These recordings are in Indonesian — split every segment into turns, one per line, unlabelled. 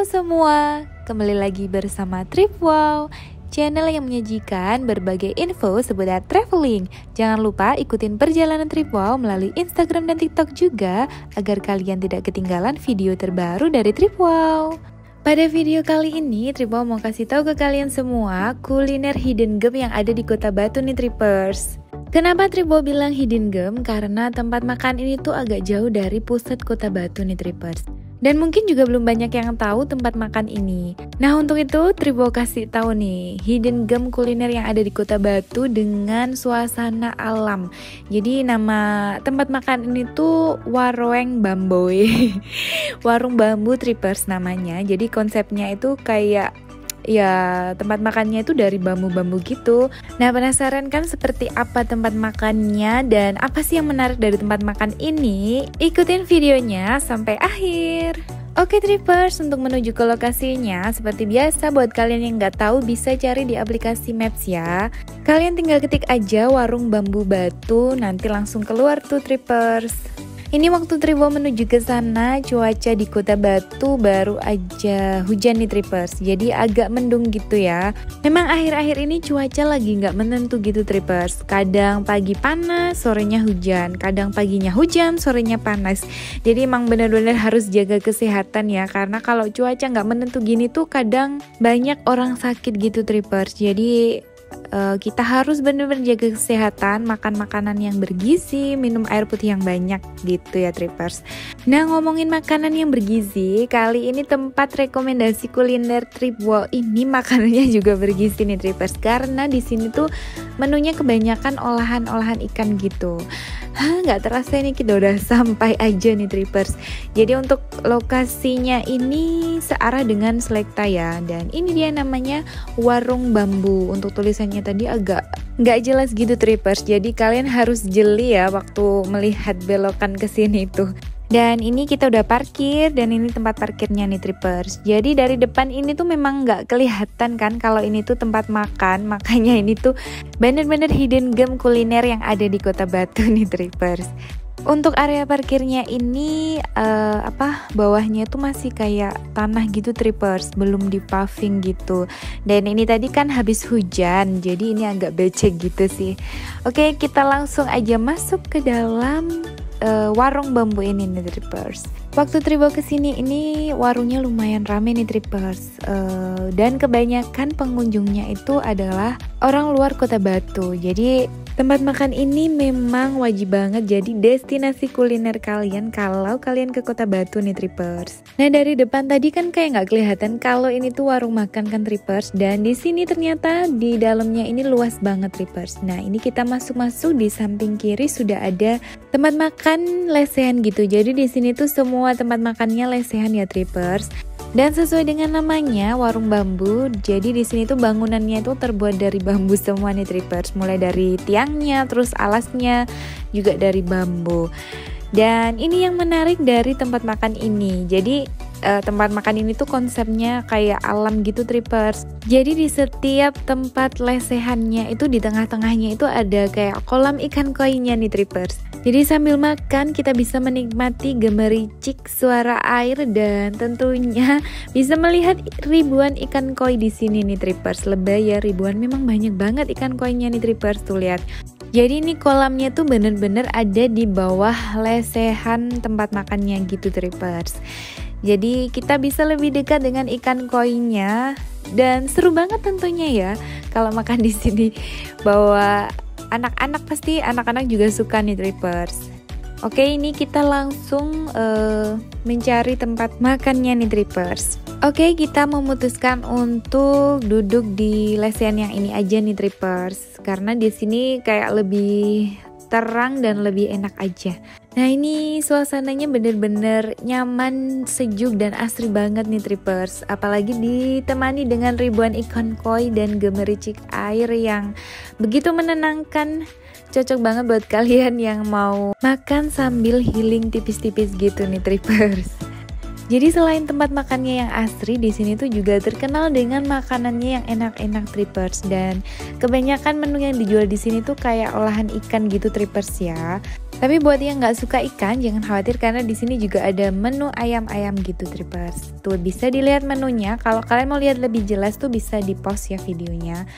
Halo semua, kembali lagi bersama Trip Wow, channel yang menyajikan berbagai info seputar traveling. Jangan lupa ikutin perjalanan Trip Wow melalui Instagram dan TikTok juga, agar kalian tidak ketinggalan video terbaru dari Trip Wow. Pada video kali ini, Trip Wow mau kasih tahu ke kalian semua kuliner hidden gem yang ada di Kota Batu nih Trippers. Kenapa Trip Wow bilang hidden gem? Karena tempat makan ini tuh agak jauh dari pusat Kota Batu nih Trippers. Dan mungkin juga belum banyak yang tahu tempat makan ini. Nah untuk itu Trip Wow kasih tahu nih hidden gem kuliner yang ada di Kota Batu dengan suasana alam. Jadi nama tempat makan ini tuh Warung Bamboe. Warung bambu Trippers namanya. Jadi konsepnya itu kayak ya tempat makannya itu dari bambu-bambu gitu. Nah penasaran kan seperti apa tempat makannya dan apa sih yang menarik dari tempat makan ini? Ikutin videonya sampai akhir. Oke Trippers, untuk menuju ke lokasinya seperti biasa buat kalian yang nggak tahu bisa cari di aplikasi Maps ya. Kalian tinggal ketik aja Warung Bambu Batu, nanti langsung keluar tuh Trippers. Ini waktu Trip Wow menuju ke sana, cuaca di Kota Batu baru aja hujan nih Trippers. Jadi agak mendung gitu ya. Memang akhir-akhir ini cuaca lagi nggak menentu gitu Trippers. Kadang pagi panas, sorenya hujan. Kadang paginya hujan, sorenya panas. Jadi emang benar-benar harus jaga kesehatan ya. Karena kalau cuaca nggak menentu gini tuh kadang banyak orang sakit gitu Trippers. Jadi kita harus benar-benar jaga kesehatan, makan makanan yang bergizi, minum air putih yang banyak gitu ya Trippers. Nah ngomongin makanan yang bergizi, kali ini tempat rekomendasi kuliner Trip Wow ini makanannya juga bergizi nih Trippers. Karena di sini tuh menunya kebanyakan olahan-olahan ikan gitu. Nggak terasa ini kita udah sampai aja nih Trippers. Jadi untuk lokasinya ini searah dengan Selekta ya. Dan ini dia namanya Warung Bambu. Untuk tulisannya tadi agak nggak jelas gitu Trippers. Jadi kalian harus jeli ya waktu melihat belokan ke sini tuh. Dan ini kita udah parkir dan ini tempat parkirnya nih Trippers. Jadi dari depan ini tuh memang nggak kelihatan kan kalau ini tuh tempat makan. Makanya ini tuh bener-bener hidden gem kuliner yang ada di Kota Batu nih Trippers. Untuk area parkirnya ini bawahnya tuh masih kayak tanah gitu Trippers, belum di paving gitu. Dan ini tadi kan habis hujan, jadi ini agak becek gitu sih. Oke, kita langsung aja masuk ke dalam warung bambu ini nih Trippers. Waktu Trip Wow kesini ini warungnya lumayan rame nih Trippers, dan kebanyakan pengunjungnya itu adalah orang luar Kota Batu. Jadi tempat makan ini memang wajib banget jadi destinasi kuliner kalian kalau kalian ke Kota Batu nih Trippers. Nah dari depan tadi kan kayak nggak kelihatan kalau ini tuh warung makan kan Trippers, dan di sini ternyata di dalamnya ini luas banget Trippers. Nah ini kita masuk-masuk, di samping kiri sudah ada tempat makan lesehan gitu. Jadi di sini tuh semua tempat makannya lesehan ya Trippers. Dan sesuai dengan namanya warung bambu, jadi di sini tuh bangunannya itu terbuat dari bambu semua nih Trippers. Mulai dari tiangnya, terus alasnya juga dari bambu. Dan ini yang menarik dari tempat makan ini. Jadi tempat makan ini tuh konsepnya kayak alam gitu Trippers. Jadi di setiap tempat lesehannya itu di tengah-tengahnya itu ada kayak kolam ikan koinya nih Trippers. Jadi sambil makan kita bisa menikmati gemericik suara air dan tentunya bisa melihat ribuan ikan koi di sini nih Trippers. Lebay ya, ribuan, memang banyak banget ikan koinya nih Trippers, tuh lihat. Jadi ini kolamnya tuh bener-bener ada di bawah lesehan tempat makannya gitu Trippers. Jadi kita bisa lebih dekat dengan ikan koinya dan seru banget tentunya ya kalau makan di sini. Bawa anak-anak, pasti anak-anak juga suka nih Trippers. Oke, ini kita langsung mencari tempat makannya nih Trippers. Oke, kita memutuskan untuk duduk di lesehan yang ini aja nih Trippers, karena di sini kayak lebih terang dan lebih enak aja. Nah ini suasananya bener-bener nyaman, sejuk dan asri banget nih Trippers. Apalagi ditemani dengan ribuan ikan koi dan gemericik air yang begitu menenangkan. Cocok banget buat kalian yang mau makan sambil healing tipis-tipis gitu nih Trippers. Jadi selain tempat makannya yang asri, di sini tuh juga terkenal dengan makanannya yang enak-enak Trippers. Dan kebanyakan menu yang dijual di sini tuh kayak olahan ikan gitu Trippers ya. Tapi buat yang nggak suka ikan, jangan khawatir karena di sini juga ada menu ayam-ayam gitu Trippers. Tuh bisa dilihat menunya. Kalau kalian mau lihat lebih jelas tuh bisa di pause ya videonya.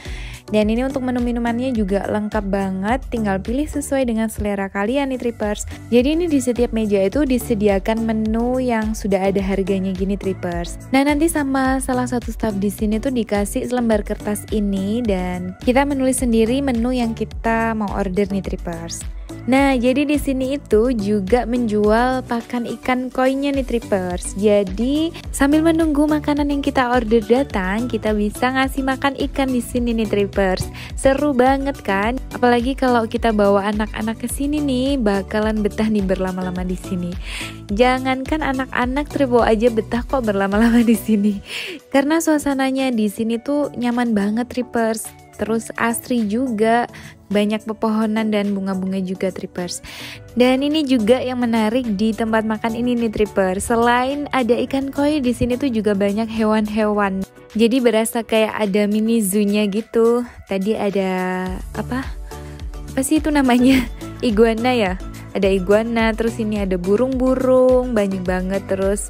Dan ini untuk menu minumannya juga lengkap banget, tinggal pilih sesuai dengan selera kalian nih Trippers. Jadi ini di setiap meja itu disediakan menu yang sudah ada harganya gini Trippers. Nah nanti sama salah satu staff di sini tuh dikasih selembar kertas ini dan kita menulis sendiri menu yang kita mau order nih Trippers. Nah, jadi di sini itu juga menjual pakan ikan koinya nih Trippers. Jadi, sambil menunggu makanan yang kita order datang, kita bisa ngasih makan ikan di sini nih Trippers. Seru banget kan? Apalagi kalau kita bawa anak-anak ke sini nih, bakalan betah nih berlama-lama di sini. Jangankan anak-anak, Tribo aja betah kok berlama-lama di sini. Karena suasananya di sini tuh nyaman banget Trippers. Terus asri juga, banyak pepohonan dan bunga-bunga juga Trippers. Dan ini juga yang menarik di tempat makan ini nih Trippers. Selain ada ikan koi, di sini tuh juga banyak hewan-hewan. Jadi berasa kayak ada mini zoo-nya gitu. Tadi ada apa sih itu namanya? Iguana ya? Ada iguana, terus ini ada burung-burung, banyak banget. Terus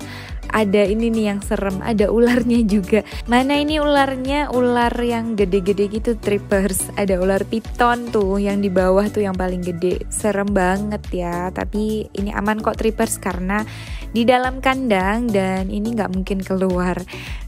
ada ini nih yang serem, ada ularnya juga. Mana ini ularnya? Ular yang gede-gede gitu Trippers. Ada ular piton tuh yang di bawah tuh yang paling gede. Serem banget ya. Tapi ini aman kok Trippers karena di dalam kandang dan ini nggak mungkin keluar.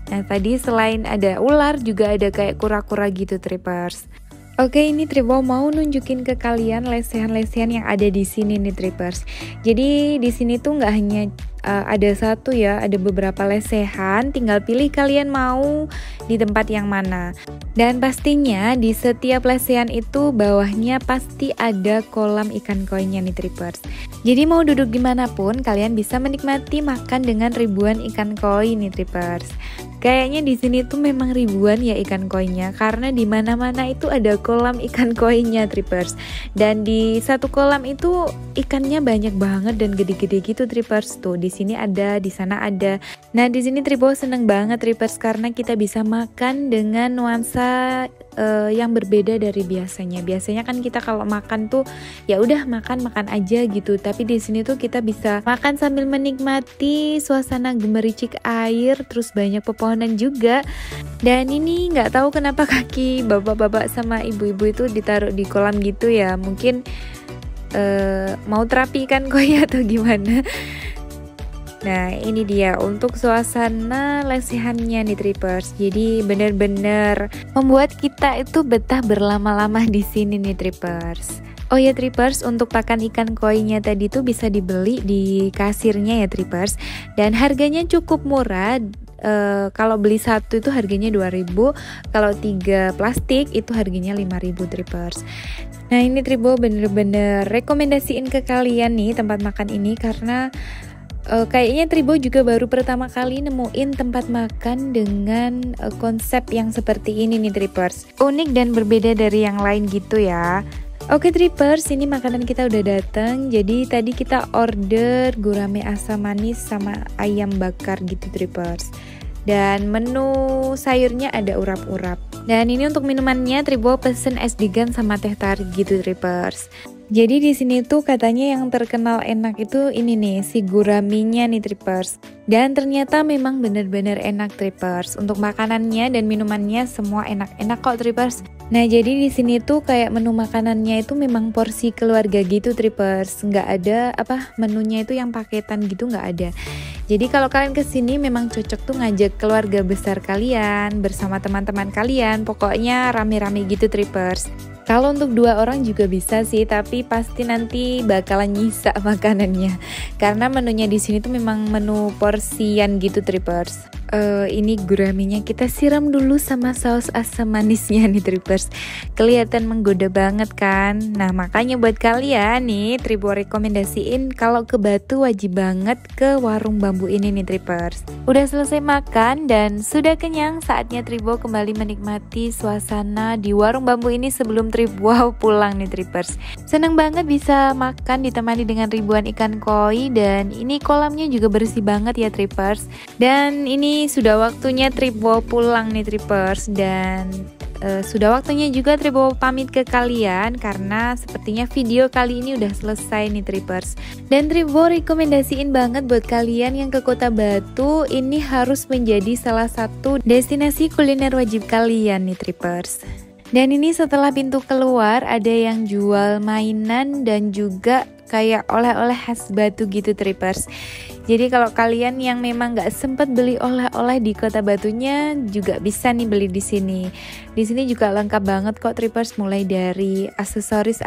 Nah tadi selain ada ular juga ada kayak kura-kura gitu Trippers. Oke, ini Tribo mau nunjukin ke kalian lesehan-lesehan yang ada di sini nih Trippers. Jadi di sini tuh nggak hanya ada satu ya, ada beberapa lesehan, tinggal pilih kalian mau di tempat yang mana. Dan pastinya di setiap lesehan itu bawahnya pasti ada kolam ikan koinya nih Trippers. Jadi mau duduk dimanapun kalian bisa menikmati makan dengan ribuan ikan koi nih Trippers. Kayaknya di sini tuh memang ribuan ya ikan koinya karena di mana-mana itu ada kolam ikan koinya Trippers. Dan di satu kolam itu ikannya banyak banget dan gede-gede gitu Trippers. Tuh di sini ada, di sana ada. Nah di sini Tribo seneng banget Trippers karena kita bisa makan dengan nuansa yang berbeda dari biasanya. Biasanya kan kita kalau makan tuh ya udah makan aja gitu. Tapi di sini tuh kita bisa makan sambil menikmati suasana gemericik air, terus banyak pepohonan juga. Dan ini nggak tahu kenapa kaki bapak-bapak sama ibu-ibu itu ditaruh di kolam gitu ya. Mungkin mau terapi kan koi atau gimana. Nah ini dia untuk suasana lesehannya nih Trippers. Jadi bener-bener membuat kita itu betah berlama-lama di sini nih Trippers. Oh ya Trippers, untuk pakan ikan koinya tadi tuh bisa dibeli di kasirnya ya Trippers. Dan harganya cukup murah. Kalau beli satu itu harganya 2.000, kalau 3 plastik itu harganya 5.000 Trippers. Nah ini Tribo bener-bener rekomendasiin ke kalian nih tempat makan ini karena kayaknya Tribo juga baru pertama kali nemuin tempat makan dengan konsep yang seperti ini nih Trippers. Unik dan berbeda dari yang lain gitu ya. Oke Trippers, ini makanan kita udah datang. Jadi tadi kita order gurame asam manis sama ayam bakar gitu Trippers. Dan menu sayurnya ada urap-urap. Dan ini untuk minumannya Tribo pesen es degan sama teh tarik gitu Trippers. Jadi di sini tuh katanya yang terkenal enak itu ini nih, si guraminya nih Trippers. Dan ternyata memang bener-bener enak Trippers. Untuk makanannya dan minumannya semua enak-enak kok Trippers. Nah jadi di sini tuh kayak menu makanannya itu memang porsi keluarga gitu Trippers. Nggak ada menunya itu yang paketan gitu nggak ada. Jadi kalau kalian kesini memang cocok tuh ngajak keluarga besar kalian bersama teman-teman kalian. Pokoknya rame-rame gitu Trippers. Kalau untuk 2 orang juga bisa sih, tapi pasti nanti bakalan nyisa makanannya. Karena menunya di sini tuh memang menu porsian gitu Trippers. Ini guraminya kita siram dulu sama saus asam manisnya nih Trippers. Kelihatan menggoda banget kan. Nah makanya buat kalian nih Tribo rekomendasiin kalau ke Batu wajib banget ke warung bambu ini nih Trippers. Udah selesai makan dan sudah kenyang, saatnya Tribo kembali menikmati suasana di warung bambu ini sebelum Tribo pulang nih Trippers. Seneng banget bisa makan ditemani dengan ribuan ikan koi dan ini kolamnya juga bersih banget ya Trippers. Dan ini sudah waktunya Tribo pulang nih Trippers dan sudah waktunya juga Tripwol pamit ke kalian karena sepertinya video kali ini udah selesai nih Trippers. Dan Tripwol rekomendasiin banget buat kalian yang ke Kota Batu, ini harus menjadi salah satu destinasi kuliner wajib kalian nih Trippers. Dan ini setelah pintu keluar ada yang jual mainan dan juga kayak oleh-oleh khas Batu gitu Trippers. Jadi kalau kalian yang memang nggak sempet beli oleh-oleh di Kota Batunya juga bisa nih beli di sini. Di sini juga lengkap banget kok Trippers, mulai dari aksesoris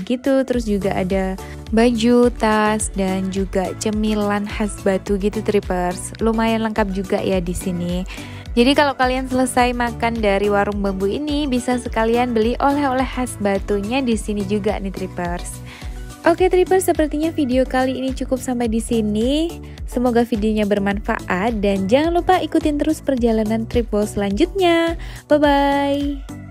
gitu, terus juga ada baju, tas dan juga cemilan khas Batu gitu Trippers. Lumayan lengkap juga ya di sini. Jadi kalau kalian selesai makan dari warung bambu ini, bisa sekalian beli oleh-oleh khas Batunya di sini juga nih Trippers. Oke Trippers, sepertinya video kali ini cukup sampai di sini. Semoga videonya bermanfaat dan jangan lupa ikutin terus perjalanan Tripwol selanjutnya. Bye bye.